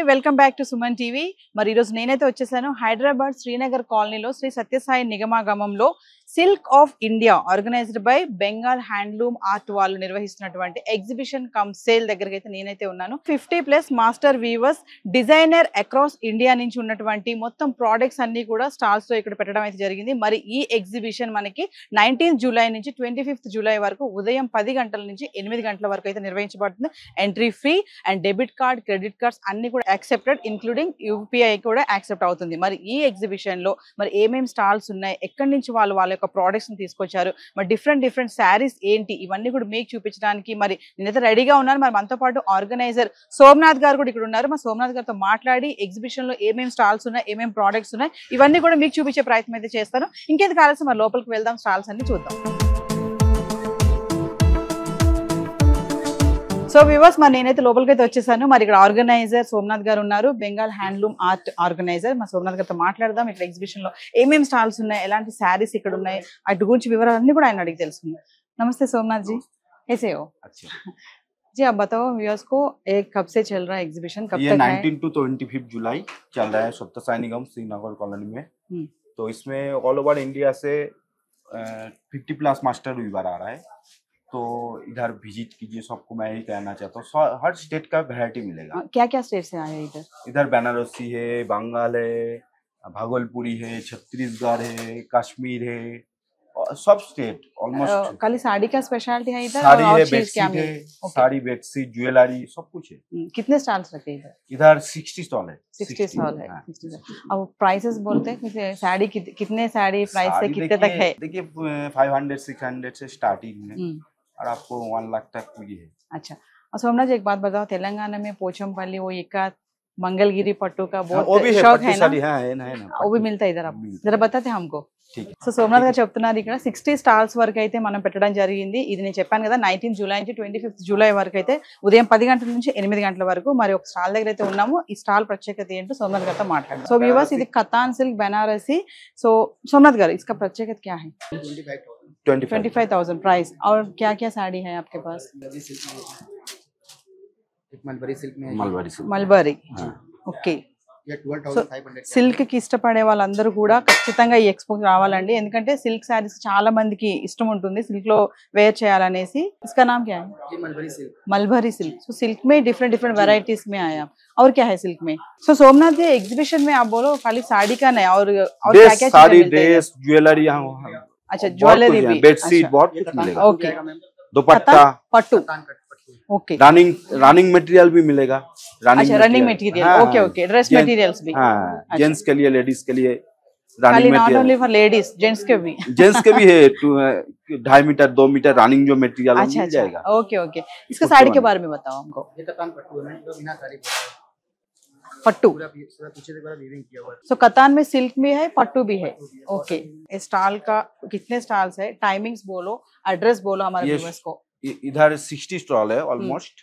Welcome back to Suman TV. మరి ఈరోజు నేనైతే వచ్చేసాను హైదరాబాద్ శ్రీనగర్ కాలనీలో శ్రీ సత్యసాయి నిగమాగమంలో silk of India organised by Bengal handloom art వాళ్ళు నిర్వహిస్తున్నటువంటి ఎగ్జిబిషన్ కమ్ సేల్ దగ్గరికి అయితే నేనైతే ఉన్నాను. 50+ master weavers designer across India నుంచి ఉన్నటువంటి మొత్తం ప్రోడక్ట్స్ అన్ని కూడా స్టాల్స్ లో ఇక్కడ పెట్టడం అయితే జరిగింది. మరి ఈ ఎగ్జిబిషన్ మనకి 19 జూలై నుంచి 25 జూలై వరకు ఉదయం 10 గంటల నుంచి 8 గంటల వరకు అయితే నిర్వహించబడుతుంది. Entry free and debit card, credit cards అన్ని కూడా యాక్సెప్టెడ్, ఇంక్లూడింగ్ యూపీఐ కూడా యాక్సెప్ట్ అవుతుంది. మరి ఈ ఎగ్జిబిషన్ లో మరి ఏమేమి స్టాల్స్ ఉన్నాయి, ఎక్కడి నుంచి వాళ్ళ యొక్క ప్రోడక్ట్స్ ని తీసుకొచ్చారు, మరి డిఫరెంట్ శారీస్ ఏంటి, ఇవన్నీ కూడా మీకు చూపించడానికి మరి నేనైతే రెడీగా ఉన్నాను. మరి మనతో పాటు ఆర్గనైజర్ సోమనాథ్ గారు కూడా ఇక్కడ ఉన్నారు. మా సోమనాథ్ గారితో మాట్లాడి ఎగ్జిబిషన్ లో ఏమేమి స్టాల్స్ ఉన్నాయి, ఏమేమి ప్రోడక్ట్స్ ఉన్నాయి, ఇవన్నీ కూడా మీకు చూపించే ప్రయత్నం అయితే చేస్తాను. ఇంకేది కావాల్సి మరి లోపలికి వెళ్దాం, స్టాల్స్ అన్ని చూద్దాం. సో వ్యూవర్స్, మరి నేనైతే లోపలికి అయితే వచ్చేసాను. మరి ఇక్కడ ఆర్గనైజర్ సోమనాథ్ గారు ఉన్నారు, బెంగాల్ హ్యాండ్లూమ్ ఆర్ట్ ఆర్గనైజర్. మా సోమనాథ్ గారితో మాట్లాడదాం. ఇక్కడ ఎగ్జిబిషన్ లో ఏమేమి స్టాల్స్ ఉన్నాయి, ఎలాంటి శారీస్ ఇక్కడ ఉన్నాయి, అటు గురించి వివరాలన్నీ కూడా ఆయన అడిగి తెలుసుకుందాం. नमस्ते सोमनाथ जी, कैसे हो? अच्छा जी, आप बताओ व्यूअर्स को कब से चल रहा है एग्जीबिशन, कब ये तक है? 19 टू 25 जुलाई चल रहा है सत्यसाई निगम श्रीनगर कॉलोनी में। तो इसमें ऑल ओवर इंडिया से 50+ मास्टर वीवर आ रहा है। तो इधर विजिट कीजिए, सबको मैं ही कहना चाहता हूँ। हर स्टेट का वैरायटी मिलेगा। क्या क्या स्टेट से आए हैं इधर? इधर बनारसी है, बंगाल है, भागलपुरी है, छत्तीसगढ़ है, कश्मीर है, और सब स्टेट ऑलमोस्ट। खाली साड़ी का स्पेशलिटी है इधर? साड़ी और है, चीज क्या बेडशीट है, मिले? साड़ी बेडशीट ज्वेलरी सब कुछ है। कितने स्टॉल्स रखे इधर? इधर 60 स्टॉल है। 60 स्टॉल है। हाँ। 60 स्टॉल। अब प्राइसेस बोलते हैं कि साड़ी कितने साड़ी प्राइस से साड़ी कितने तक है? देखिए 500-600 से स्टार्टिंग है और आपको 1 लाख तक भी है। अच्छा, और सोमनाथ जी एक बात बताओ, तेलंगाना में पोचमपल्ली वो इक्का मंगलगिरी पट्टू का वो बहुत भी है, शौक पट्टू है ना? साड़ी है ना वो भी मिलता है इधर? आप मिलता जरा बताते हमको. ठीक है। సో సోమనాథ్ గారు చెప్తున్నారు ఇక్కడ 60 స్టాల్స్ వరకు అయితే మనం పెట్టడం జరిగింది. ఇది నేను చెప్పాను కదా, 19 జూలై నుంచి 25 జూలై వరకు అయితే ఉదయం 10 గంటల నుంచి 8 గంటల వరకు. మరి ఒక స్టాల్ దగ్గర అయితే ఉన్నాము. ఈ స్టాల్ ప్రత్యేకత ఏంటో సోమనాథ్ గారితో మాట్లాడదాం. సో వ్యూవర్స్, ఇది కతాన్ సిల్క్ బనారసి. సో सोमनाथ గారు, इसका प्रत्येकता क्या है? 25,000 प्राइस. और क्या क्या साड़ी है आपके पास? మల్బరీ. ఓకే. సో సిల్క్ కి ఇష్టపడే వాళ్ళందరూ కూడా ఖచ్చితంగా ఈ ఎక్స్పోకి రావాలండి. ఎందుకంటే సిల్క్ శారీస్ చాలా మందికి ఇష్టం ఉంటుంది, సిల్క్ లో వేర్ చేయాలనేసి. इसका नाम क्या है? Mulberry silk. सो सिल्क में डिफरेंट वैरायटीज में आए आप. और क्या है सिल्क में? सो सोमनाथ जी, एग्जीबिशन में आप बोलो खाली साड़ी का नहीं, और क्या क्या साड़ी, ड्रेस, ज्वेलरी यहाँ। अच्छा, ज्वेलरी भी, बेडशीट बहुत कुछ मिलेगा। Okay. Dupatta, pattu. Okay. Running material भी मिलेगा। अच्छा, running material. Okay okay. Dress materials भी. हाँ, जेंट्स के लिए, लेडीज के लिए खाली running not only material. For ladies, gents के भी? जेंट्स के भी है 2.5 मीटर 2 मीटर रनिंग जो मटेरियल अच्छा मिल जाएगा। Okay okay. इसका साड़ी के बारे में बताओ हमको. पट्टू. सो कतान में सिल्क भी है, पट्टू भी है. ओके. स्टॉल का कितने स्टॉल्स है, टाइमिंग्स बोलो, एड्रेस बोलो हमारे व्यूअर्स को. इधर 60 स्टॉल है ऑलमोस्ट।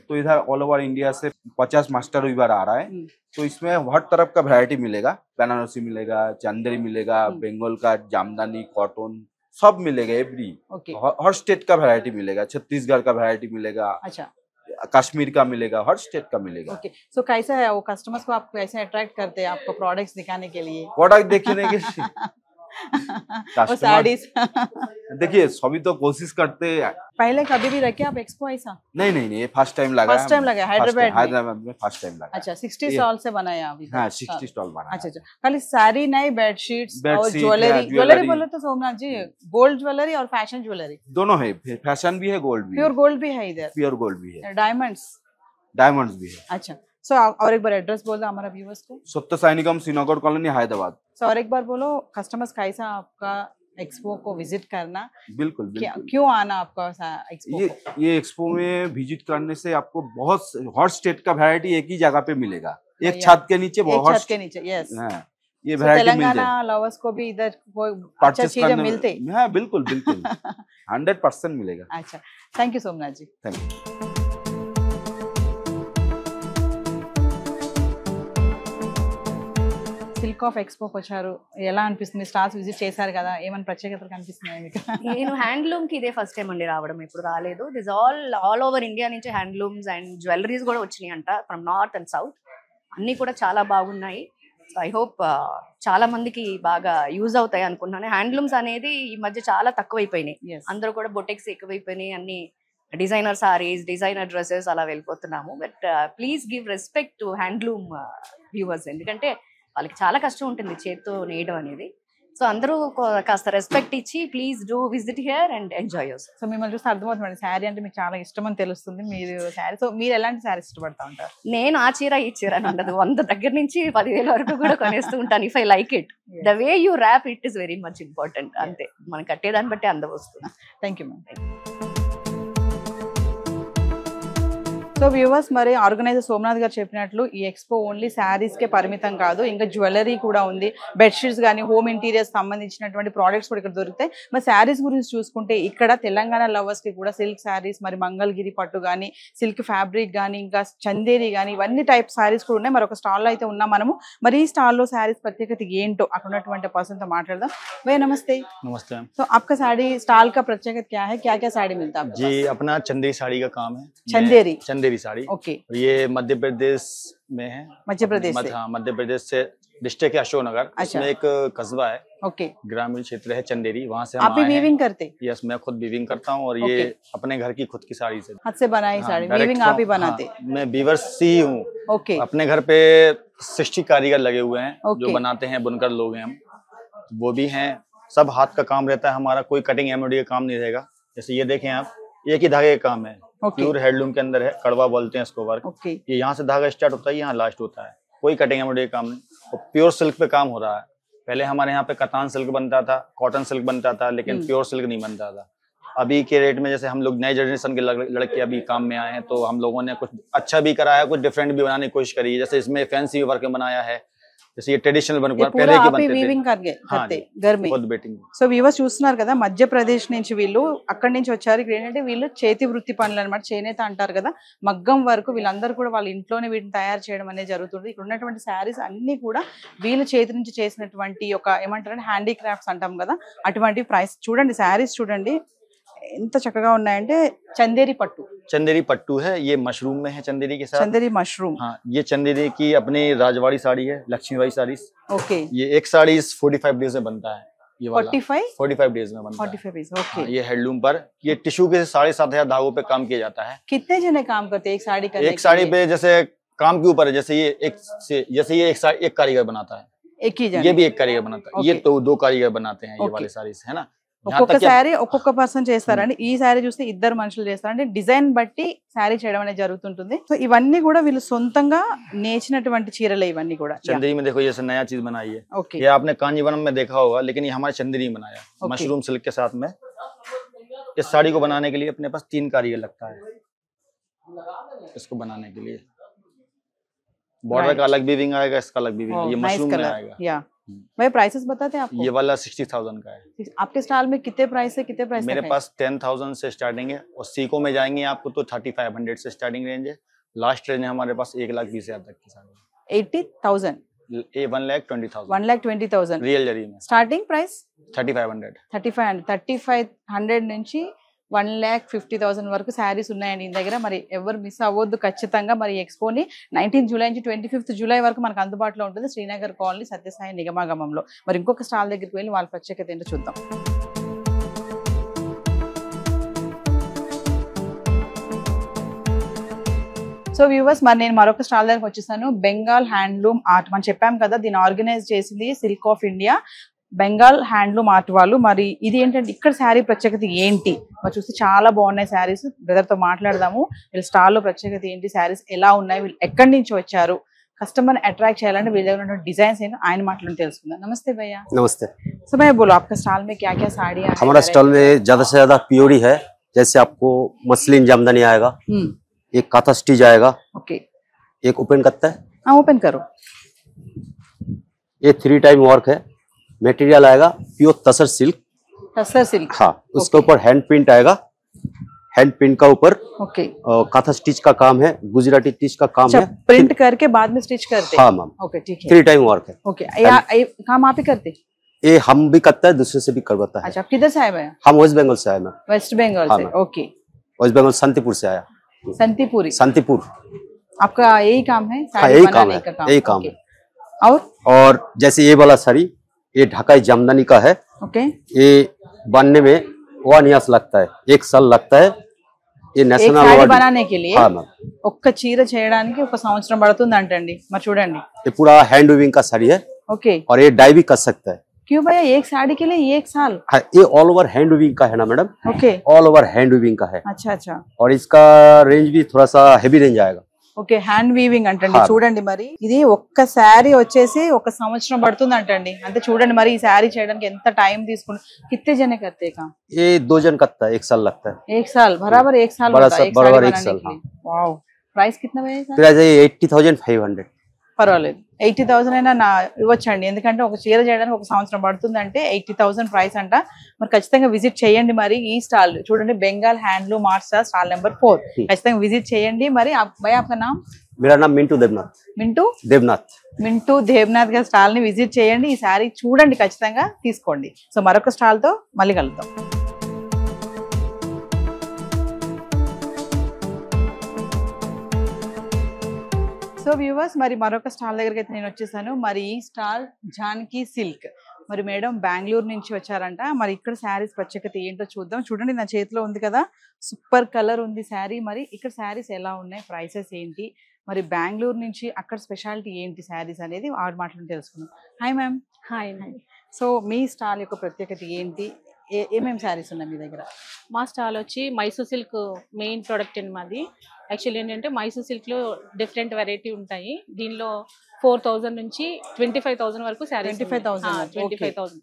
तो इधर ऑल ओवर इंडिया से 50 मास्टर वीवर आ रहा है। तो इसमें हर तरफ का वैरायटी मिलेगा। बनारसी मिलेगा, चंदेरी मिलेगा, बंगाल का जामदानी, कॉटन सब मिलेगा। Every okay. हर स्टेट का वैरायटी मिलेगा। छत्तीसगढ़ का वैरायटी मिलेगा, अच्छा, कश्मीर का मिलेगा, हर स्टेट का मिलेगा। ओके. सो कैसा है वो कस्टमर्स को, आप कैसे अट्रैक्ट करते हैं आपको प्रोडक्ट्स दिखाने के लिए? प्रोडक्ट देखने के वो साड़ीज. देखिए सभी तो कोशिश करते हैं। पहले कभी भी रखे आप एक्सपो ऐसा? नहीं, ये फर्स्ट टाइम लगा। फर्स्ट टाइम लगा हैदराबाद में फर्स्ट टाइम लगा। अच्छा, 60 स्टॉल से बनाया अभी? हाँ, 60 स्टॉल बना। अच्छा, खाली साड़ी नहीं, बेडशीट्स और ज्वेलरी बोले तो सोमनाथ जी, गोल्ड ज्वेलरी और फैशन ज्वेलरी दोनों है। फैशन भी है, गोल्ड भी, प्योर गोल्ड भी है इधर, प्योर गोल्ड भी है, डायमंड्स भी है। अच्छा. सो और एक बार एड्रेस बोल दो हमारा व्यूअर्स को. सत्यसाई निगम श्रीनगर कॉलोनी, हैदराबाद. सो और एक बार बोलो कस्टमर्स कैसा आपका एक्सपो को विजिट करना, बिल्कुल क्यों आना आपका एक्सपो? ये एक्सपो में विजिट करने से आपको बहुत हर स्टेट का वैरायटी एक ही जगह पे मिलेगा, एक छत के नीचे। बहुत छत के नीचे. यस. ये वैरायटी तेलंगाना लवर्स को भी इधर कोई अच्छा चीजें मिलते? हाँ, बिल्कुल 100% मिलेगा. अच्छा, thank you Somnath ji. Thank you. Silk of ఎక్స్పోకి వచ్చారు, ఎలా అనిపిస్తుంది? స్టాల్స్ విజిట్ చేశారు కదా, ఏమైనా ప్రత్యేకతలు కనిపిస్తున్నాయి మీకు? నేను హ్యాండ్లూమ్ కి ఇదే ఫస్ట్ టైం అండి రావడం, ఎప్పుడు రాలేదు. దిస్ ఆల్ ఓవర్ ఇండియా నుంచి హ్యాండ్లూమ్స్ అండ్ జ్యువెలరీస్ కూడా వచ్చినాయి అంట, ఫ్రమ్ నార్త్ అండ్ సౌత్. అన్నీ కూడా చాలా బాగున్నాయి. సో ఐ హోప్ చాలా మందికి బాగా యూజ్ అవుతాయి అనుకుంటున్నాను. హ్యాండ్లూమ్స్ అనేది ఈ మధ్య చాలా తక్కువైపోయినాయి. Yes. అందరూ కూడా బొటెక్స్ ఎక్కువైపోయినాయి, అన్ని డిజైనర్ సారీస్, డిజైనర్ డ్రెస్సెస్ అలా వెళ్ళిపోతున్నాము. But please give respect to handloom weavers, ఎందుకంటే వాళ్ళకి చాలా కష్టం ఉంటుంది చేత్తో నేయడం అనేది. సో అందరూ కాస్త రెస్పెక్ట్ ఇచ్చి please do visit here and enjoy your. So మిమ్మల్ని చూస్తే అర్థమవుతుంది శారీ అంటే మీకు చాలా ఇష్టం అని తెలుస్తుంది. మీరు శారీ, సో మీరు ఎలాంటి శారీస్ ఇష్టపడతా ఉంటారు? నేను ఆ చీర ఈ చీర అని ఉండదు, 100 దగ్గర నుంచి 10,000 వరకు కూడా కొనేస్తూ ఉంటాను. If I like it, the way you wrap it is very much important. అంతే, మనం కట్టేదాన్ని బట్టి అందం వస్తుంది. Thank you ma'am. So viewers, మరి ఆర్గనైజర్ సోమనాథ్ గారు చెప్పినట్లు ఈ ఎక్స్పో ఓన్లీ శారీస్ కే పరిమితం కాదు, ఇంకా జ్యువెలరీ కూడా ఉంది. బెడ్షీట్స్ కానీ హోమ్ ఇంటీరియర్స్ సంబంధించినటువంటి ప్రోడక్ట్స్ కూడా ఇక్కడ దొరుకుతాయి. మరి శారీస్ గురించి చూసుకుంటే ఇక్కడ తెలంగాణ లవర్స్ కి కూడా సిల్క్ శారీస్, మరి మంగళగిరి పట్టు కానీ, సిల్క్ ఫ్యాబ్రిక్ కానీ, ఇంకా చందేరి కానీ, ఇవన్నీ టైప్ శారీస్ కూడా ఉన్నాయి. మరి ఒక స్టాల్లో అయితే ఉన్నాం మనము. మరి ఈ స్టాల్లో శారీస్ ప్రత్యేకత ఏంటో అక్కడ ఉన్నటువంటి పర్సన్ తో మాట్లాడదాం. భయ్యా నమస్తే. नमस्ते मैम। तो आपका साड़ी स्टॉल का प्रत्యేకత क्या है, क्या क्या साड़ी मिलता है आपके जी अपना चंदेरी साड़ी का काम है। चंदेरी? चंदेरी साड़ी। ओके। ये मध्य प्रदेश में है। मध्य प्रदेश से? हाँ, मध्य प्रदेश से डिस्ट्रिक्ट है अशोकनगर। अच्छा। उसमें एक कस्बा है, ओके। ग्रामीण क्षेत्र है चंदेरी, वहाँ से आप भी वीविंग करते? यस, मैं खुद वीविंग करता हूँ और ये अपने घर की खुद की साड़ी से हाथ से बनाई हाँ, साड़ी direct वीविंग आप ही from- बनाते? हाँ, मैं वीवर सी हूँ। ओके। अपने घर पे 60 कारीगर लगे हुए हैं जो Okay. बनाते हैं, बुनकर लोग हैं हम, वो भी हैं। सब हाथ का काम रहता है हमारा, कोई कटिंग एम्ब्रॉयडरी का काम नहीं रहेगा। जैसे ये देखें आप, एक ही धागे का काम है, ओके। प्योर हैंडलूम के अंदर है, कड़वा बोलते हैं इसको वर्क। ओके। ये यहाँ से धागा स्टार्ट होता है, यहाँ लास्ट होता है, कोई कटिंग एम्ब्रॉयडरी का काम नहीं। और प्योर सिल्क पे काम हो रहा है। पहले हमारे यहाँ पे कतान सिल्क बनता था, कॉटन सिल्क बनता था, लेकिन प्योर सिल्क नहीं बनता था। अभी के रेट में जैसे हम लोग नए जनरेशन के लड़के अभी काम में आए हैं, तो हम लोगों ने कुछ अच्छा भी कराया, कुछ डिफरेंट भी बनाने की कोशिश करी। जैसे इसमें फैंसी वर्क बनाया है, जैसे ये ट्रेडिशनल वर्क ये पहले पूरा के आप ही बनते थे। వీవింగ్ हाँ करते जी, घर में? खुद बेटिंग। సో వ్యూవర్స్ చూస్తున్నారు కదా, మధ్యప్రదేశ్ నుంచి వీళ్ళు అక్కడి నుంచి వచ్చారు. ఇక్కడ ఏంటంటే వీళ్ళు చేతి వృత్తి పనులు అనమాట, చేనేత అంటారు కదా, మగ్గం వరకు వీళ్ళందరూ కూడా వాళ్ళ ఇంట్లోనే వీటిని తయారు చేయడం అనేది జరుగుతుంది. ఇక్కడ ఉన్నటువంటి శారీస్ అన్ని కూడా వీళ్ళు చేతి నుంచి చేసినటువంటి ఒక ఏమంటారంటే హ్యాండీక్రాఫ్ట్స్ అంటాం కదా, అటువంటి ప్రైస్ చూడండి. శారీస్ చూడండి ఎంత చక్కగా ఉన్నాయంటే. చందేరి పట్టు, चंदेरी पट्टू है, ये मशरूम में है चंदेरी के साथ। చందేరి మష్రూమ్। हाँ, ये चंदेरी की अपनी राजवाड़ी साड़ी है, लक्ष्मीबाई साड़ी। ओके। ये एक साड़ी 45 डेज में बनता है, ये वाला 45 डेज में बनता है। 45 पीस। ओके। हाँ, ये हैंडलूम पर ये टिश्यू के 7,500 धागों पे काम किया जाता है। कितने जने काम करते हैं एक साड़ी करने एक साड़ी के लिए? पे जैसे काम के ऊपर है, जैसे ये एक कारीगर बनाता है, एक ही जने? ये भी एक कारीगर बनाता है, ये ओके। तो 2 कारीगर बनाते हैं ये ओके। वाले साड़ी से, है ना। यहाँ ఒక్కొక్క तक कि శారీ ఒక్కొక్క పర్సన్ చేస్తారండి. ఈ శారీ చూస్తే ఇద్దరు మనుషులు చేస్తారంటే డిజైన్ బట్టి శారీ చేయడం అనేది జరుగుతుంటుంది. సో ఇవన్నీ కూడా వీళ్ళు సొంతంగా నేర్చినటువంటి చీరలే ఇవన్నీ కూడా. चंदेरी में देखो ये नया चीज बनाई है, ओके। ये आपने कांजीवरम में देखा होगा, लेकिन ये हमारे चंदेरी में बनाया ओके। मशरूम सिल्क के साथ में। इस साड़ी को बनाने के लिए अपने पास 3 कारीगर लगता है, इसको बनाने के लिए। बॉर्डर का अलग वीविंग आएगा, इसका अलग वीविंग, ये नाइस मशरूम में कलर। आएगा। या भाई प्राइसेस बताते हैं आपको? ये वाला 60,000 का है। आपके स्टॉल में कितने प्राइस है, कितने प्राइस मेरे पास 10,000 से स्टार्टिंग है, और सीको में जाएंगे आपको तो 3500 से स्टार्टिंग रेंज है। लास्ट रेंज है हमारे पास 1,20,000 तक की साड़ी, 80,000 1,20,000 1,20,000 रियल जरी में। స్టార్టింగ్ ప్రైస్ 3,500 3500 నుంచి 1,50,000 వరకు శారీస్ ఉన్నాయండి ఈ దగ్గర. మరి ఎవరు మిస్ అవ్వద్దు ఖచ్చితంగా. మరి ఎక్స్పోని 19 జూలై నుంచి 25 జూలై వరకు మనకు అందుబాటులో ఉంటుంది శ్రీనగర్ కాలనీ సత్యసాయి నిగమాగమంలో. మరి ఇంకొక స్టాల్ దగ్గరికి వెళ్ళి వాళ్ళ ప్రత్యేకత ఏంటో చూద్దాం. సో వ్యూవర్స్, మరి నేను మరొక స్టాల్ దగ్గరకు వచ్చేసాను. బెంగాల్ హ్యాండ్లూమ్ ఆర్ట్ మనం చెప్పాం కదా, దీన్ని ఆర్గనైజ్ చేసింది silk of India, Bengal handloom art వాళ్ళు. మరి ఇది ఏంటంటే ఇక్కడ శారీ ప్రత్యేకత ఏంటి మరి చూస్తే చాలా బాగున్నాయి శారీస్. బ్రదర్ తో మాట్లాడదాము, వీళ్ళ స్టాల్ లో ప్రత్యేకత ఏంటి, శారీస్ ఎలా ఉన్నాయి, వీళ్ళు ఎక్కడి నుంచి వచ్చారు, కస్టమర్ అట్రాక్ట్ చేయాలంటే వీళ్ళ దగ్గర ఉన్న డిజైన్స్ ఏంటో ఆయన మాటలను తెలుసుకుందాం. నమస్తే భయ్యా। नमस्ते। సో భయ్యా बोलो आपका स्टॉल में क्या क्या साड़ियाँ हैं? हमारा स्टॉल में ज्यादा से ज्यादा प्योरी है, जैसे आपको मसलिन जामदानी आएगा, एक काथा स्टिच आएगा, ओके। एक ओपन कत्ता है, हाँ ओपन करो। ये 3 टाइम वर्क है। मटेरियल आएगा प्योर तसर सिल्क, टसर सिल्क। हाँ। उसके ऊपर हैंड प्रिंट आएगा, हैंड प्रिंट का ऊपर ओके। काथा स्टिच का काम है, गुजराती स्टिच का काम अच्छा, है। प्रिंट करके बाद में स्टिच करते? हाँ मैम, ओके ठीक है। 3 टाइम वर्क है। ओके, ये काम आप ही करते? ये हम भी करता है, दूसरे से भी करवाता है। अच्छा, आप किधर से आए भैया? हम वेस्ट बंगाल से आए मैम, वेस्ट बंगाल हाँ, से। मैम। ओके। वेस्ट बंगाल शांतिपुर से आया। संतीपुरी। शांतिपुर आपका यही काम है? हाँ, साड़ी यही काम बनाने है, का काम? यही काम ओके। है। और जैसे ये वाला साड़ी, ये ढाकाई जामदानी का है। ओके, ये बनने में 1 year लगता है, 1 साल लगता है। ये एक నేషనల్ సారీ అవార్డు। बनाने के लिए हाँ मैम, ఒక్క చీర చేయడానికి ఒక సంవత్సరం పడుతుంది అంటండి మరి చూడండి। ये पूरा हैंड वीविंग का साड़ी है ओके, और ये डाई भी कर सकता है। क्यों भैया एक साड़ी के लिए 1 साल? हाँ, ये ऑल ओवर हैंड वीविंग का है ना madam, okay, all over hand weaving का है। अच्छा अच्छा, और इसका रेंज भी थोड़ा सा हेवी रेंज आएगा। ఓకే, హ్యాండ్ వీవింగ్ అంటండి। हाँ। చూడండి మరి ఇది ఒక్క శారీ వచ్చేసి ఒక సంవత్సరం పడుతుంది అంటండి। అంటే చూడండి మరి ఈ శారీ చేయడానికి ఎంత టైం తీసుకుంటుంది। कितने जने करते हैं काम? ये 2 जन करता है, 1 साल लगता है। 1 साल बराबर 1 साल बड़ा होता है सा- एक साड़ी बराबर एक बनाने साल, के लिए। वाओ, प्राइस कितना भैया? फिर ऐसे 80,500। పర్వాలేదు, 80,000 అయినా నా ఇవ్వచ్చండి। ఎందుకంటే ఒక చీర చేయడానికి ఒక సంవత్సరం పడుతుంది అంటే 80,000 ప్రైస్ అంట। మరి ఖచ్చితంగా విజిట్ చేయండి మరి ఈ స్టాల్ చూడండి, Bengal handloom arts stall number 4 ఖచ్చితంగా విజిట్ చేయండి। మరి భయ్యా आपका नाम? मेरा नाम मिंटू देवनाथ। మింటూ देवनाथ। మింటూ దేవ్నాథ్ గారి స్టాల్ ని విజిట్ చేయండి, ఈ సారీ చూడండి, ఖచ్చితంగా తీసుకోండి। సో మరొక స్టాల్ తో మళ్ళీ కలుద్దాం। సో వ్యూవర్స్, మరి మరొక స్టాల్ దగ్గరికి అయితే నేను వచ్చేసాను। మరి ఈ స్టాల్ జానకి సిల్క్। మరి మేడం బెంగళూరు నుంచి వచ్చారంట। మరి ఇక్కడ శారీస్ ప్రత్యేకత ఏంటో చూద్దాం। చూడండి నా చేతిలో ఉంది కదా, సూపర్ కలర్ ఉంది శారీ। మరి ఇక్కడ శారీస్ ఎలా ఉన్నాయి, ప్రైసెస్ ఏంటి, మరి బెంగళూరు నుంచి అక్కడ స్పెషాలిటీ ఏంటి శారీస్ అనేది ఆవిడ మాటలు తెలుసుకుందాం। Hi ma'am. హాయ్ సో మీ స్టాల్ యొక్క ప్రత్యేకత ఏంటి, ఏమేమి శారీస్ ఉన్నాయి మీ దగ్గర? మా స్టాల్ వచ్చి మైసూర్ సిల్క్ మెయిన్ ప్రోడక్ట్ అండి మాది. యాక్చువల్లీ ఏంటంటే మైసూర్ సిల్క్లో డిఫరెంట్ వెరైటీ ఉంటాయి. దీనిలో 4,000 నుంచి 25,000 వరకు శారీస్. 25,000, 25,000.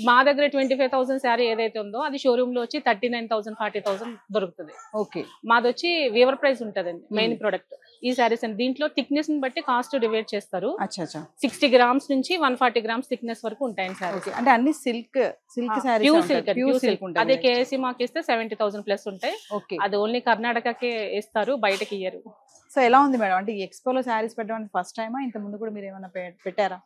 మా దగ్గర 25,000 శారీ ఏదైతే ఉందో అది షోరూమ్ లో వచ్చి 39,000 40,000 దొరుకుతుంది. ఓకే, మాది వచ్చి వీవర్ ప్రైస్ ఉంటుందండి మెయిన్ ప్రోడక్ట్ ఈ శారీస్ అండి. దీంట్లో థిక్నెస్ ని బట్టి కాస్ట్ డివైడ్ చేస్తారు. అచ్చా అచ్చా, 60 grams నుంచి 140 grams థిక్నెస్ వరకు ఉంటాయి శారీస్. అంటే అన్ని silk saris, pure silk, pure silk ఉంటాయి। అదే కేఎస్సి మాకు ఇస్తే 70,000 ప్లస్ ఉంటాయి. ఓకే, అది ఓన్లీ కర్ణాటకకే ఇస్తారు, బయటకి ఇయ్యరు. సో ఎలా ఉంది మేడం, అంటే ఎక్స్పోలో శారీస్ పెట్టడం ఫస్ట్ టైమా, ఇంత ముందు కూడా మీరు ఏమైనా పెట్టారా?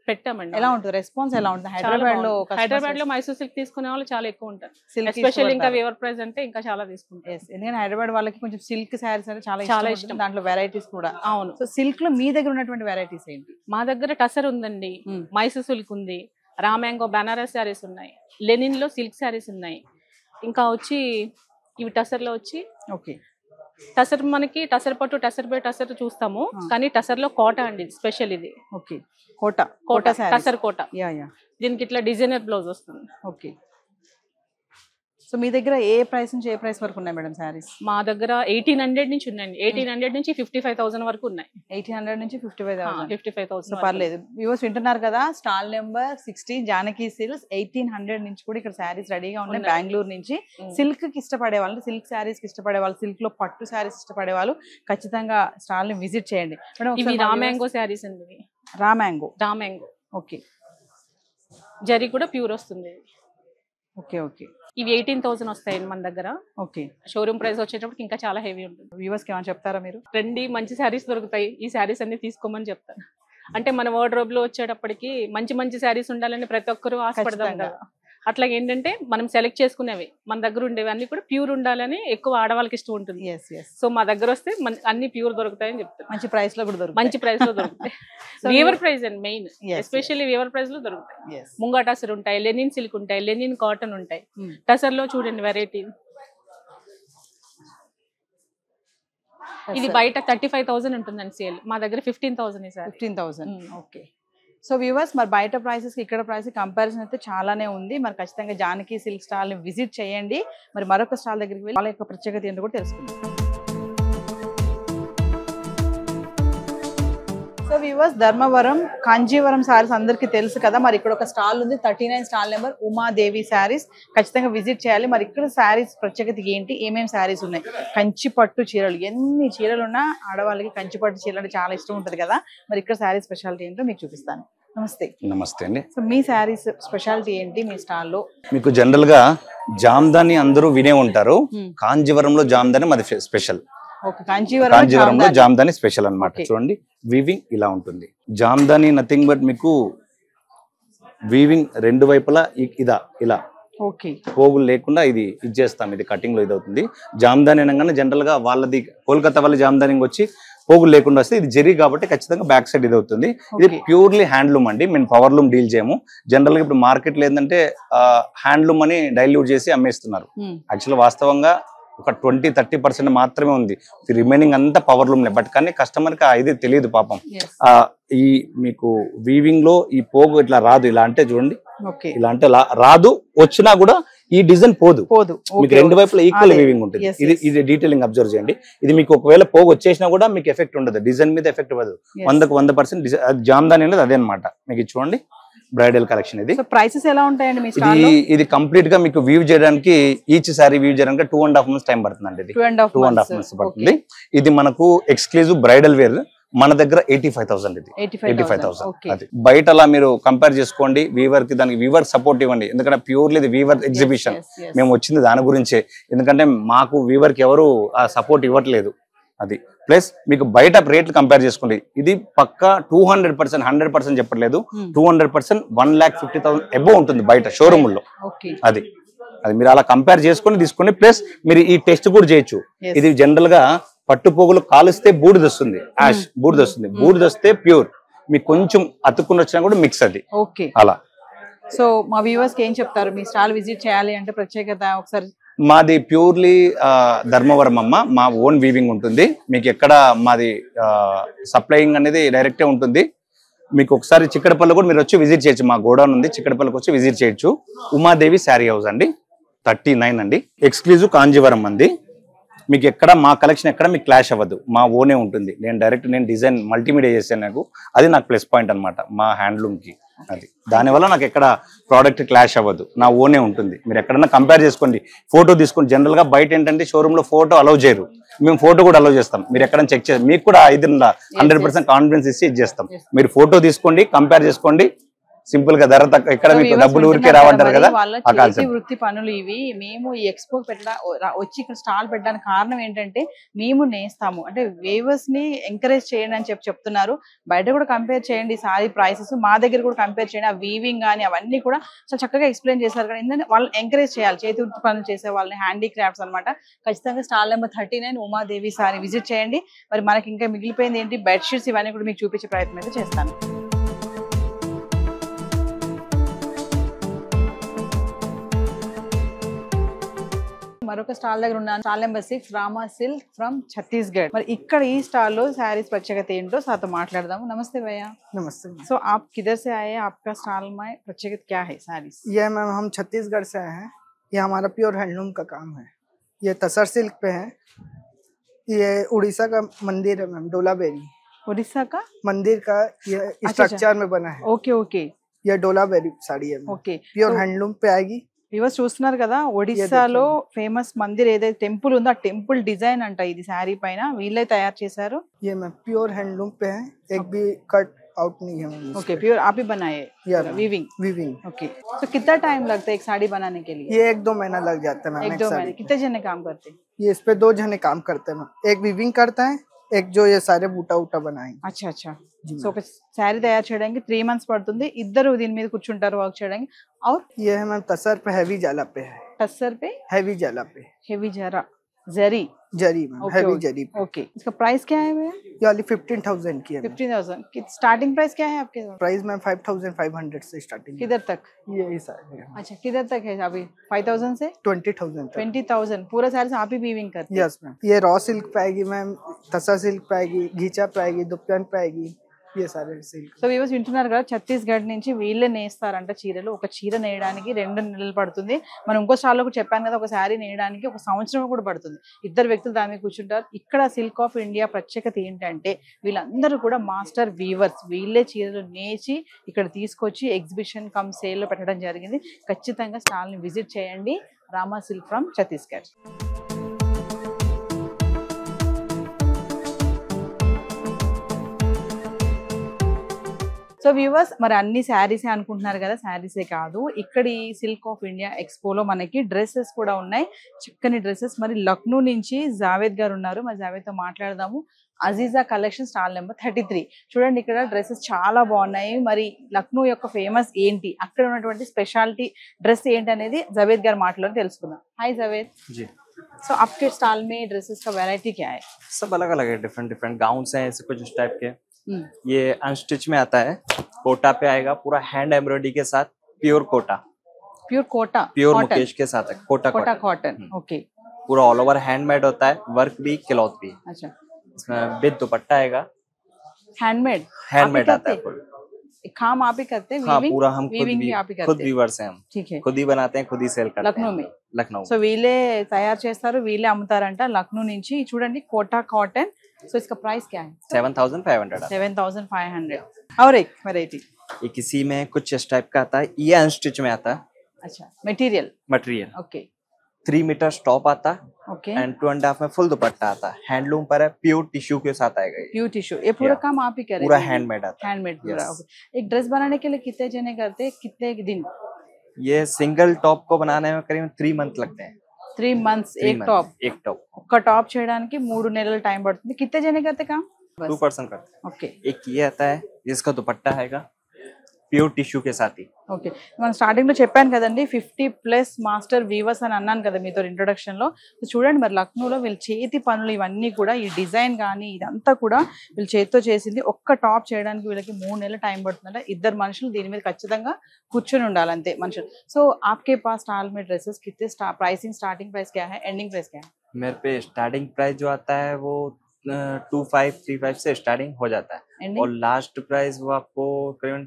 పెట్టామండి. ఎలా ఉంటుంది రెస్పాన్స్, ఎలా ఉంటుంది హైదరాబాద్ లో మైసూర్ సిల్క్ తీసుకునే వాళ్ళు చాలా ఎక్కువ ఉంటారు. ఎస్పెషల్లీ ఇంకా వీవర్ ప్రైస్ అంటే ఇంకా చాలా తీసుకుంటారు. ఎందుకంటే హైదరాబాద్ వాళ్ళకి కొంచెం సిల్క్ శారీస్ అంటే చాలా చాలా ఇష్టం, దాంట్లో వెరైటీస్ కూడా. అవును. సో సిల్క్ లో మీ దగ్గర ఉన్నటువంటి వెరైటీస్ ఏంటి? మా దగ్గర టసర్ ఉందండి, మైసూర్ సిల్క్ ఉంది, రామ్యాంగో బనారస్ శారీస్ ఉన్నాయి, లెనిన్ లో సిల్క్ శారీస్ ఉన్నాయి. ఇంకా వచ్చి ఇవి టసర్ లో వచ్చి ఓకే, టసర్ మనకి టసర్ పట్టు, టసర్ బై టసర్ చూస్తాము, కానీ టసర్ లో కోట అండి స్పెషల్ ఇది. ఓకే, కోట టసర్ కోట. యా యా, దీనికి ఇట్లా డిజైనర్ బ్లౌజ్ వస్తుంది. ఓకే. సో మీ దగ్గర ఏ ప్రైస్ నుంచి ఏ ప్రైస్ వరకు ఉన్నాయి మేడం శారీస్? మా దగ్గర 1800 నుంచి ఉన్నాయండి. 1800 నుంచి 55,000 వరకు ఉన్నాయి. 1800 నుంచి 55,000. 55,000 పర్లేదు. వ్యూవర్స్ వింటున్నారు కదా, స్టాల్ నెంబర్ 60 జానకి సిల్క్స్ 1800 నుంచి కూడా ఇక్కడ శారీస్ రెడీగా ఉన్నాయి. బెంగళూరు నుంచి సిల్క్ కి ఇష్టపడే వాళ్ళు, సిల్క్ శారీస్ కి ఇష్టపడే వాళ్ళు, సిల్క్ లో పట్టు శారీస్ ఇష్టపడే వాళ్ళు ఖచ్చితంగా స్టాల్ ని విజిట్ చేయండి. ఇవి రామ్యాంగో శారీస్ అండి. రామ్యాంగో. ఓకే, జరీ కూడా ప్యూర్ వస్తుంది. ఓకే ఓకే, ఇవి 18,000 వస్తాయండి మన దగ్గర. ఓకే, షోరూమ్ ప్రైస్ వచ్చేటప్పుడు ఇంకా చాలా హెవీ ఉంటుంది. వ్యూవర్స్ కి ఏమైనా చెప్తారా మీరు? ట్రెండీ మంచి శారీస్ దొరుకుతాయి, ఈ శారీస్ అన్ని తీసుకోమని చెప్తాను. అంటే మన వార్డ్రోబ్ లో వచ్చేటప్పటికి మంచి మంచి శారీస్ ఉండాలని ప్రతి ఒక్కరు ఆశపడతాం కదా. అట్లా ఏంటంటే మనం సెలెక్ట్ చేసుకునేవి మన దగ్గర ఉండేవి అన్ని కూడా ప్యూర్ ఉండాలని ఎక్కువ ఆడవాళ్ళకి ఇష్టం ఉంటుంది. సో మా దగ్గర వస్తే అన్ని ప్యూర్ దొరుకుతాయని చెప్తాను. మంచి ప్రైస్ లో కూడా దొరుకుతాయి. మంచి ప్రైస్ లో దొరుకుతాయి. Weaver price and main especially weaver price లో దొరుకుతాయి. ముంగా టసర్ ఉంటాయి, లెనిన్ సిల్క్ ఉంటాయి, లెనిన్ కాటన్ ఉంటాయి. టసర్ లో చూడండి వెరైటీ. ఇది బయట 35,000 ఉంటుందండి సేల్, మా దగ్గర 15,000 సార్. 15,000. ఓకే. సో వ్యూవర్స్, మరి బయట ప్రైసెస్ ఇక్కడ ప్రైస్ కంపారిజన్ అయితే చాలానే ఉంది. మరి ఖచ్చితంగా జానకి సిల్క్ స్టాల్ ని విజిట్ చేయండి. మరి మరొక స్టాల్ దగ్గరికి వెళ్ళి వాళ్ళ యొక్క ప్రత్యేకత ఏంటో కూడా తెలుసుకుందాం. సో వ్యూవర్స్, ధర్మవరం కాంజీవరం శారీస్ అందరికీ తెలుసు కదా. మరి ఇక్కడ ఒక స్టాల్ ఉంది, 39 స్టాల్ నెంబర్ ఉమాదేవి శారీస్. ఖచ్చితంగా విజిట్ చేయాలి. మరి ఇక్కడ శారీస్ ప్రత్యేకత ఏంటి, ఏమేమి శారీస్ ఉన్నాయి, కంచి పట్టు చీరలు, ఎన్ని చీరలు ఉన్నా ఆడవాళ్ళకి కంచి పట్టు చీరలు అంటే చాలా ఇష్టం ఉంటుంది కదా. మరి ఇక్కడ శారీస్ స్పెషాలిటీ ఏంటో మీకు చూపిస్తాను. నమస్తే. నమస్తే అండి. సో మీ శారీస్ స్పెషాలిటీ ఏంటి మీ స్టాల్లో? మీకు జనరల్ గా జామ్దాని అందరూ వినే ఉంటారు, కాంజీవరంలో జామ్దాని మాది స్పెషల్. కాంజీవరంలో జామ్దాని స్పెషల్ అన్నమాట. చూడండి వీవింగ్ ఇలా ఉంటుంది. జామ్దాని నథింగ్ బట్ మీకు వీవింగ్ రెండు వైపులా ఇలా పోగులు లేకుండా ఇది చేస్తాం. ఇది కటింగ్ లో ఇది అవుతుంది. జామ్దాని అనగానే జనరల్ గా వాళ్ళది కోల్కతా వాళ్ళ జామ్దాని వచ్చి పోగులు లేకుండా వస్తే ఇది జరీ కాబట్టి ఖచ్చితంగా బ్యాక్ సైడ్ ఇది అవుతుంది. ఇది ప్యూర్లీ హ్యాండ్లూమ్ అండి, మేము పవర్లూమ్ డీల్ చేయము. జనరల్ గా ఇప్పుడు మార్కెట్ లో ఏంటంటే హ్యాండ్లూమ్ అని డైల్యూట్ చేసి అమ్మేస్తున్నారు. యాక్చువల్ వాస్తవంగా ఒక 20-30% మాత్రమే ఉంది, రిమైనింగ్ అంతా పవర్లూమ్. బట్ కానీ కస్టమర్ కి ఇది తెలియదు పాపం. ఈ మీకు వీవింగ్ లో ఈ పోగు ఇట్లా రాదు, ఇలా అంటే చూడండి, ఇలా అంటే రాదు, వచ్చినా కూడా ఈ డిజైన్ పోదు. మీకు రెండు వైపులా ఈక్వల్ వీవింగ్ ఉంటుంది. ఇది డీటెయిలింగ్ అబ్జర్వ్ చేయండి. ఇది మీకు ఒకవేళ పోగు వచ్చేసినా కూడా మీకు ఎఫెక్ట్ ఉండదు, డిజైన్ మీద ఎఫెక్ట్ అవ్వదు. 100% జామ్దాని అనేది అదే అనమాట. మీకు చూడండి బ్రైడల్ కలెక్షన్. ఇది ప్రైసెస్ ఎలా ఉంటాయండి? ఇది కంప్లీట్ గా మీకు వీవ్ చేయడానికి, ఈచ్ సారీ వీవ్ చేయడానికి 2.5 months టైం పడుతుంది. ఇది 2.5 months పడుతుంది. ఇది మనకు ఎక్స్క్లూజివ్ బ్రైడల్ వేర్ మన దగ్గర 85,000. ఇది 85,000. అది బయట అలా మీరు కంపేర్ చేసుకోండి. వీవర్ కి దానికి వీవర్ సపోర్ట్ ఇవ్వండి, ఎందుకంటే ప్యూర్లీ ఇది వీవర్ ఎగ్జిబిషన్. మేము వచ్చింది దాని గురించే, ఎందుకంటే మాకు వీవర్ కి ఎవరు ఆ సపోర్ట్ ఇవ్వట్లేదు. అది ప్లస్ మీకు బయట రేట్లు కంపేర్ చేసుకోండి. ఇది పక్కా 200%, 100% చెప్పట్లేదు, 200% 1,50,000 అబోవ్ ఉంటుంది బయట షోరూమ్ లో. అది మీరు అలా కంపేర్ చేసుకొని తీసుకోండి. ప్లస్ మీరు ఈ టెస్ట్ కూడా చేయొచ్చు. ఇది జనరల్ గా పట్టు పోగులు కాలుస్తే బూడిద వస్తుంది, యాష్ బూడిద వస్తుంది. బూడిద వస్తే ప్యూర్, మీకు కొంచెం అతుక్కుని వచ్చినా కూడా మిక్స్. అది అలా. సో మా వ్యూవర్స్ కి ఏం చెప్తారు? మీ స్టాల్ విజిట్ చేయాలి అంటే ప్రత్యేకత ఒకసారి. మాది ప్యూర్లీ ధర్మవరం అమ్మ, మా ఓన్ వీవింగ్ ఉంటుంది. మీకు ఎక్కడ మాది సప్లయింగ్ అనేది డైరెక్టే ఉంటుంది. మీకు ఒకసారి చిక్కడపల్లి కూడా మీరు వచ్చి విజిట్ చేయొచ్చు, మా గోడౌన్ ఉంది, చిక్కడపల్లికి వచ్చి విజిట్ చేయొచ్చు. ఉమాదేవి శారీ హౌస్ అండి, 39 అండి. ఎక్స్క్లూజివ్ కాంజీవరం అండి. మీకు ఎక్కడ మా కలెక్షన్ ఎక్కడ మీకు క్లాష్ అవ్వదు, మా ఓనే ఉంటుంది. నేను డిజైన్ మల్టీమీడియా చేశాను, అది నాకు ప్లస్ పాయింట్ అనమాట మా హ్యాండ్లూమ్ కి. అది దానివల్ల నాకు ఎక్కడ ప్రోడక్ట్ క్లాష్ అవ్వదు, నా ఓనే ఉంటుంది. మీరు ఎక్కడన్నా కంపేర్ చేసుకోండి, ఫోటో తీసుకోండి. జనరల్ గా బయట ఏంటంటే షోరూమ్ లో ఫోటో అలౌ చేయరు, మేము ఫోటో కూడా అలౌ చేస్తాం. మీరు ఎక్కడైనా చెక్ చేసి మీకు కూడా 100% కాన్ఫిడెన్స్ ఇచ్చి ఇచ్చేస్తాం. మీరు ఫోటో తీసుకోండి, కంపేర్ చేసుకోండి. సింపుల్ గా ధర తక్కువ, ఇక్కడ మీకు డబ్బులు ఊరికే రావంటారు కదా, ఆ కాన్సెప్ట్. వృత్తి పనులు ఇవి. మేము ఈ ఎక్స్పో వచ్చి ఇక్కడ స్టాల్ పెట్టడానికి కారణం ఏంటంటే మేము నేస్తాము అంటే వేవర్స్ ని ఎంకరేజ్ చేయండి అని చెప్తున్నారు. బయట కూడా కంపేర్ చేయండి సారీ ప్రైసెస్, మా దగ్గర కూడా కంపేర్ చేయండి. ఆ వీవింగ్ కానీ అవన్నీ కూడా చాలా చక్కగా ఎక్స్ప్లెయిన్ చేశారు. కానీ ఏంటంటే వాళ్ళు ఎంకరేజ్ చేయాలి, చేతి వృత్తి పనులు చేసే వాళ్ళని, హ్యాండీక్రాఫ్ట్స్ అనమాట. ఖచ్చితంగా stall number 39 Umadevi sorry visit చేయండి. మరి మనకి ఇంకా మిగిలిపోయింది ఏంటి, బెడ్షీట్స్, ఇవన్నీ కూడా మీకు చూపించే ప్రయత్నం అయితే చేస్తాను. మరొక స్టాల్ దగ్గర ఉన్నాను, stall number 6 Rama silk from Chhattisgarh. మరి ఇక్కడ ఈ స్టాల్ లో శారీస్ ప్రత్యేకత ఏంటో సాతో మాట్లాడదాము. నమస్తే भैया। नमस्ते। सो आप किधर से आए, आपका स्टॉल में प्रत्యేకత क्या है सारीस? ये मैम हम छत्तीसगढ़ से आए हैं, ये हमारा प्योर हैंडलूम का काम है। ये तसर सिल्क पे है, ये उड़ीसा का मंदिर है मैम, डोलाबेरी उड़ीसा का मंदिर का ये स्ट्रक्चर में बना है। ओके ओके, ये डोलाबेरी साड़ी है ओके, प्योर हैंडलूम पे आएगी। వ్యూవర్స్ చూస్తున్నారు కదా, ఒడిస్సాలో ఫేమస్ మందిర్ ఏదైతే టెంపుల్ ఉందో ఆ టెంపుల్ డిజైన్ అంట ఇది శారీ పైన వీళ్ళే తయారు చేశారు. ये मैम प्योर हैंडलूम पे है, एक भी कट आउट नहीं है। ओके, प्योर आप ही बनाए वीविंग? वीविंग। ओके, तो कितना टाइम लगता है एक साड़ी बनाने के लिए? ये 1-2 महीना लग जाता है मैम। 1-2 महीने। कितने जने काम करते हैं? ये इस पे 2 जने काम करते हैं मैम, एक वीविंग करता है, एक जो ये सारे बूटा उटा बनाए। अच्छा अच्छा, సో ఒక శారీ తయారు చేయడానికి 3 months పడుతుంది, ఇద్దరు దీని మీద కూర్చుంటారు వర్క్ చేయడానికి. और ये है मैम तसर पे हैवी जाला पे है, टसर पे हैवी जाला पे, हेवी जरा जरी जरी मैम, हैवी जरी पे। ओके, इसका प्राइस क्या है भैया? ये वाली 15,000 की है। 15,000 की स्टार्टिंग प्राइस क्या है आपके? प्राइस मैम 5,500 से स्टार्टिंग। किधर तक? ये सारे। अच्छा, किधर तक है अभी? 5,000 से 20,000 तक। 20,000 पूरा सारी आप ही वीविंग करते हैं? Yes ma'am. ये रॉ सिल्क पे आएगी मैम, तसा सिल्क पे आएगी, घीचा पे आएगी, दुपटन पे आएगी, ये सारे सिल्क। సో వ్యూవర్స్ వింటున్నారు కదా, ఛత్తీస్గఢ్ నుంచి వీళ్ళే నేస్తారంట చీరలు. ఒక చీర నేయడానికి 2 నెలలు పడుతుంది. మనం ఇంకో స్టాల్లో కూడా చెప్పాను కదా, ఒక శారీ నేయడానికి 1 సంవత్సరం కూడా పడుతుంది. ఇద్దరు వ్యక్తులు దాని మీద కూర్చుంటారు. ఇక్కడ సిల్క్ ఆఫ్ ఇండియా ప్రత్యేకత ఏంటంటే వీళ్ళందరూ కూడా మాస్టర్ వీవర్స్. వీళ్ళే చీరలు నేచి ఇక్కడ తీసుకొచ్చి ఎగ్జిబిషన్ కమ్ సేల్ లో పెట్టడం జరిగింది. ఖచ్చితంగా స్టాల్ ని విజిట్ చేయండి. Rama silk from Chhattisgarh. So viewers, మరి అన్ని శారీసే అనుకుంటున్నారు కదా, శారీసే కాదు, ఇక్కడి సిల్క్ ఆఫ్ ఇండియా ఎక్స్పోలో మనకి డ్రెస్సెస్ కూడా ఉన్నాయి, చక్కని డ్రెస్సెస్. మరి లక్నో నుంచి జావేద్ గారు ఉన్నారు, మరి జావేద్ తో మాట్లాడదాము. Aziza collection stall number 33. చూడండి, ఇక్కడ డ్రెస్సెస్ చాలా బాగున్నాయి. మరి లక్నో యొక్క ఫేమస్ ఏంటి, అక్కడ ఉన్నటువంటి స్పెషాలిటీ డ్రెస్ ఏంటి అనేది జావేద్ గారు మాటలో తెలుసుకుందాం. హాయ్ జావేద్. सो आपके स्टॉल में ड्रेसेस का वैरायटी क्या है? सब अलग अलग है, डिफरेंट डिफरेंट गाउन्स हैं ऐसे कुछ इस टाइप के। ये अनस्टिच में आता है, कोटा पे आएगा, पूरा हैंड एम्ब्रॉयडरी के साथ, pure Kota, pure Kota, pure cotton, मुकेश के साथ है, Kota Kota cotton. Cotton. Okay, पूरा ऑल ओवर हैंडमेड होता है, वर्क भी क्लॉथ भी। अच्छा, इसमें विद दुपट्टा आएगा, हैंडमेड हैंडमेड आता है full। काम आप ही करते हैं? हाँ, weaving? पूरा हम खुद Weaving भी भी आप ही करते खुद हैं? वीवर्स हैं हम, ठीक है, खुद ही बनाते हैं, खुद ही सेल करते हैं లక్నో में? लखनऊ। సో వీళ్ళే తయారు చేస్తారు, వీళ్ళే అమ్ముతారంట లక్నో నుంచి। చూడండి కోటా కాటన్। సో इसका प्राइस क्या है? 7500 7500। और एक वैरायटी, ये किसी में कुछ इस टाइप का आता है, ये अनस्टिच में आता है अच्छा, material, material. Okay 3 metre stop आता है ओके, एंड 2.5 में फुल दुपट्टा आता है, हैंडलूम पर है, प्योर टिश्यू के साथ आएगा ये, प्योर टिश्यू। ये पूरा Yeah. काम आप ही करेंगे? पूरा हैंडमेड आता है। हैंडमेड पूरा। Yes. ओके। एक ड्रेस बनाने के लिए कितने जने करते हैं, कितने दिन? ये सिंगल टॉप को बनाने में करीब 3 मंथ लगते हैं। 3 months 3 एक month, टॉप? एक टॉप ఒక్క టాప్ చేయడానికి 3 నెలల టైం పడుతుంది। कितने जने करते काम? 2% करते हैं। ఓకే एक ये आता है जिसका दुपट्टा आएगा प्योर टिश्यू के साथ ही। ఓకే, మనం స్టార్టింగ్ లో చెప్పాను కదండి 50+ మాస్టర్ వీవర్స్ అని అన్నాను కదా మీతో ఇంట్రొడక్షన్ లో। సో చూడండి మరి లక్నోలో వీళ్ళ చేతి పనులు ఇవన్నీ కూడా, ఈ డిజైన్ కానీ ఇదంతా కూడా వీళ్ళ చేతితో చేసింది। ఒక్క టాప్ చేయడానికి వీళ్ళకి 3 నెలల టైం పడుతుందంట। ఇద్దరు మనుషులు దీని మీద ఖచ్చితంగా కూర్చొని ఉండాలి అంతే మనుషులు। సో आपके पास स्टॉल में ड्रेसेस कितने प्राइसिंग, स्टार्टिंग प्राइस क्या है, एंडिंग प्राइस क्या है? मेरे पे स्टार्टिंग प्राइस जो आता है वो 2535 से स्टार्टिंग हो जाता है, Ending? और लास्ट प्राइस वो आपको करीबन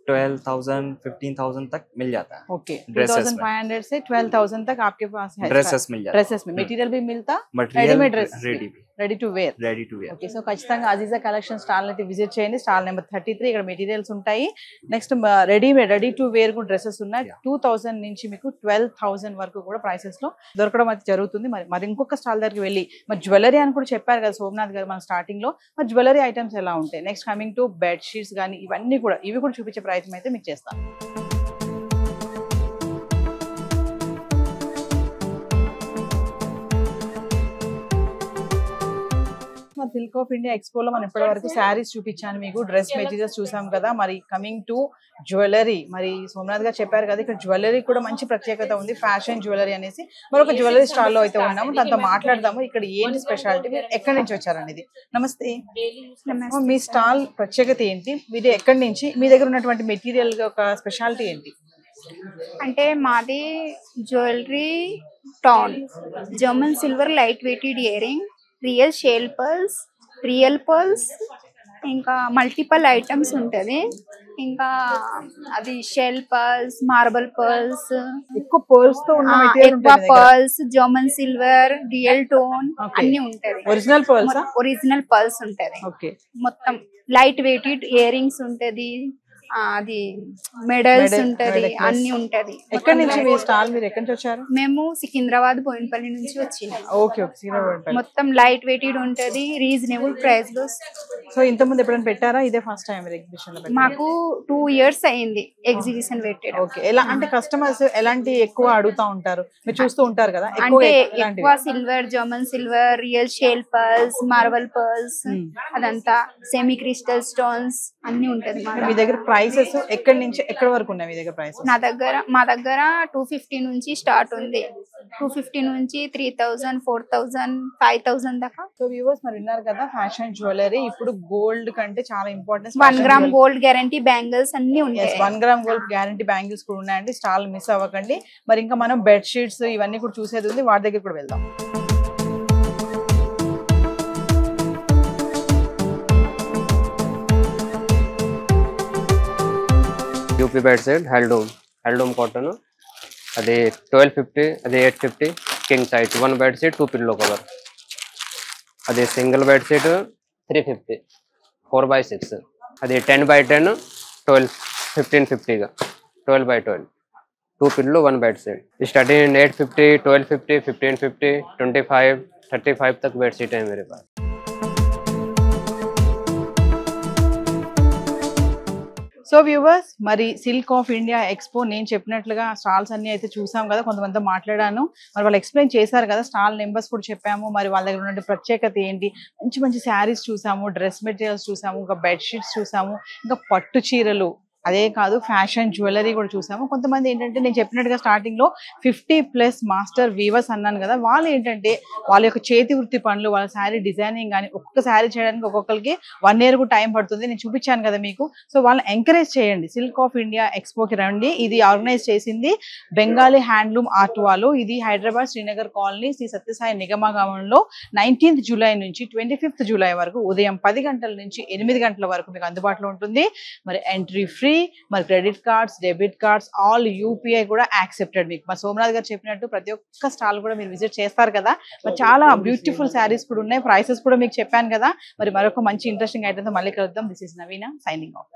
12,000 15,000 तक मिल जाता है। ओके, Dresses में। 2500 से 12,000 तक आपके पास है ड्रेसेस मिल जाता है, ड्रेसेस में। मटेरियल भी मिलता, मटेरियल రెడీమేడ్ డ్రెస్, रेडी भी, ready to wear. Ready to wear. Okay, so ఖచ్చితంగా అజీజా కలెక్షన్ స్టాల్ అయితే విజిట్ చేయండి। స్టాల్ నెంబర్ 33, ఇక్కడ మెటీరియల్స్ ఉంటాయి। నెక్స్ట్ రెడీ టు వేర్ కూడా డ్రెస్సెస్ ఉన్నాయి। 2000 నుంచి మీకు 12,000 వరకు కూడా ప్రైసెస్ లో దొరకడం అయితే జరుగుతుంది। మరి ఇంకొక స్టాల్ దగ్గరికి వెళ్ళి మరి జ్యువెలరీ అని కూడా చెప్పారు కదా సోమనాథ్ గారు మన స్టార్టింగ్ లో, మరి జ్యువెలరీ ఐటమ్స్ ఎలా ఉంటాయి, next coming to bed sheets కానీ ఇవన్నీ కూడా, ఇవి కూడా చూపించే ప్రయత్నం అయితే మీకు చేస్తాను। సిల్క్ ఆఫ్ ఇండియా ఎక్స్పోలో మనం ఇప్పటి వరకు శారీస్ చూపించాను మీకు, డ్రెస్ మెటీరియల్స్ చూసాం కదా। మరి కమింగ్ టు జ్యువెలరీ, మరి సోమనాథ్ గారు చెప్పారు కదా ఇక్కడ జ్యువెలరీ కూడా మంచి ప్రత్యేకత ఉంది, ఫ్యాషన్ జ్యువెలరీ అనేసి। మరొక జ్యువెలరీ స్టాల్ లో అయితే ఉన్నాము, దాంతో మాట్లాడదాము ఇక్కడ ఏంటి స్పెషాలిటీ, మీరు ఎక్కడి నుంచి వచ్చారనేది। నమస్తే, మీ స్టాల్ ప్రత్యేకత ఏంటి, మీరు ఎక్కడి నుంచి, మీ దగ్గర ఉన్నటువంటి మెటీరియల్ ఒక స్పెషాలిటీ ఏంటి? అంటే మాది jewellery town, German silver light weighted earring, real shell pearls, real pearls, ఇంకా మల్టిపల్ ఐటమ్స్ ఉంటుంది, ఇంకా అది షెల్ పర్ల్స్, మార్బల్ పర్ల్స్, ఎక్కువ పర్ల్స్ తో ఉన్న మెటీరియల్ ఎక్కువ pearls, German silver, real tone అన్ని ఉంటది। Original pearls? ఒరిజినల్ పర్ల్స్ ఉంటది ఓకే, మొత్తం లైట్ వెయిటెడ్ ఇయరింగ్స్ ఉంటది, అది మెడల్స్ ఉంటది, అన్ని ఉంటది। ఎక్కడి నుంచి మీ స్టాల్, మీరు ఎక్కడి నుంచి వచ్చారు? మేము సికింద్రాబాద్ బోయినపల్లి నుంచి వచ్చినాం। Okay okay, Secunderabad. మొత్తం లైట్ వెయిటెడ్ ఉంటది, రీజనబుల్ ప్రైస్ లో। సో ఇంత ముందు ఎప్పుడైనా పెట్టారా, ఇదే ఫస్ట్ టైం మీరు ఎగ్జిబిషన్ లో పెట్టారా? మాకు 2 years అయింది ఎగ్జిబిషన్ పెట్టడం। ఓకే, ఎలా అంటే కస్టమర్స్ ఎలాంటి ఎక్కువ అడుగుతా ఉంటారు, మీరు చూస్తూ ఉంటారు కదా, అంటే ఎక్కువ silver, German silver, real shell pearls, marble pearls, అదంతా సెమీ క్రిస్టల్ స్టోన్స్ అన్ని ఉంటది మీ దగ్గర। ప్రైసెస్ ఎక్కడి నుంచి ఎక్కడి వరకు ఉన్నాయి మీ దగ్గర ప్రైసెస్? మా దగ్గర 250 నుంచి స్టార్ట్ ఉంది, 250 నుంచి 3,000, 4,000, 5,000 దాకా। సో వ్యూవర్స్ మరి విన్నారు కదా, ఫ్యాషన్ జ్యువెలరీ ఇప్పుడు గోల్డ్ కంటే చాలా importance, 1 gram gold guarantee bangles అన్ని ఉంటాయి। 1 గ్రామ్ గోల్డ్ గ్యారంటీ బ్యాంగిల్స్ కూడా ఉన్నాయండి, స్టాల్ మిస్ అవ్వకండి। మరి ఇంకా మనం బెడ్ షీట్స్ ఇవన్నీ కూడా చూసేది ఉంది, వాటి దగ్గర కూడా వెళ్దాం। UP bed sheet handloom cotton, అది 1250, అది 850 king size 1 bed sheet 2 pillow cover, అది సింగిల్ బెడ్ షీట్ 350 4x6, అది 10x10 1550గా 12x12 2 pillow 1 bed sheet. Starting 850, 1250, 1550, 25, 35 तक बेड शीट है मेरे पास। సో వ్యూవర్స్ మరి సిల్క్ ఆఫ్ ఇండియా ఎక్స్పో నేను చెప్పినట్లుగా స్టాల్స్ అన్ని అయితే చూసాం కదా, కొంతమంది మాట్లాడాను, మరి వాళ్ళు ఎక్స్ప్లెయిన్ చేశారు కదా, స్టాల్ నెంబర్స్ కూడా చెప్పాము, మరి వాళ్ళ దగ్గర ఉన్న ప్రత్యేకత ఏంటి, మంచి మంచి శారీస్ చూసాము, డ్రెస్ మెటీరియల్స్ చూసాము, ఇంకా బెడ్ షీట్స్ చూసాము, ఇంకా పట్టు చీరలు, అదే కాదు ఫ్యాషన్ జ్యువెలరీ కూడా చూసాము. కొంతమంది ఏంటంటే నేను చెప్పినట్టుగా స్టార్టింగ్ లో 50+ మాస్టర్ వీవర్స్ అన్నాను కదా, వాళ్ళు ఏంటంటే వాళ్ళ యొక్క చేతి వృత్తి పనులు, వాళ్ళ శారీ డిజైనింగ్ కానీ ఒక్కొక్క శారీ చేయడానికి ఒక్కొక్కరికి 1 year టైం పడుతుంది. నేను చూపించాను కదా మీకు. సో వాళ్ళని ఎంకరేజ్ చేయండి. సిల్క్ ఆఫ్ ఇండియా ఎక్స్పోకి రండి. ఇది ఆర్గనైజ్ చేసింది బెంగాలీ హ్యాండ్లూమ్ ఆర్ట్ వాళ్ళు. ఇది హైదరాబాద్ శ్రీనగర్ కాలనీ శ్రీ సత్యసాయి నిగమగామంలో 19th July నుంచి 25th July వరకు ఉదయం 10 గంటల నుంచి 8 గంటల వరకు మీకు అందుబాటులో ఉంటుంది. మరి ఎంట్రీ ఫ్రీ, మరి credit cards, debit cards, all UPI కూడా యాక్సెప్టెడ్. మీకు మా సోమనాథ్ గారు చెప్పినట్టు ప్రతి ఒక్క స్టాల్ కూడా మీరు విజిట్ చేస్తారు కదా. మరి చాలా బ్యూటిఫుల్ శారీస్ కూడా ఉన్నాయి. ప్రైసెస్ కూడా మీకు చెప్పాను కదా. మరి మరొక మంచి ఇంట్రెస్టింగ్ ఐటమ్తో మళ్ళీ కలుద్దాం. This is Naveena signing off.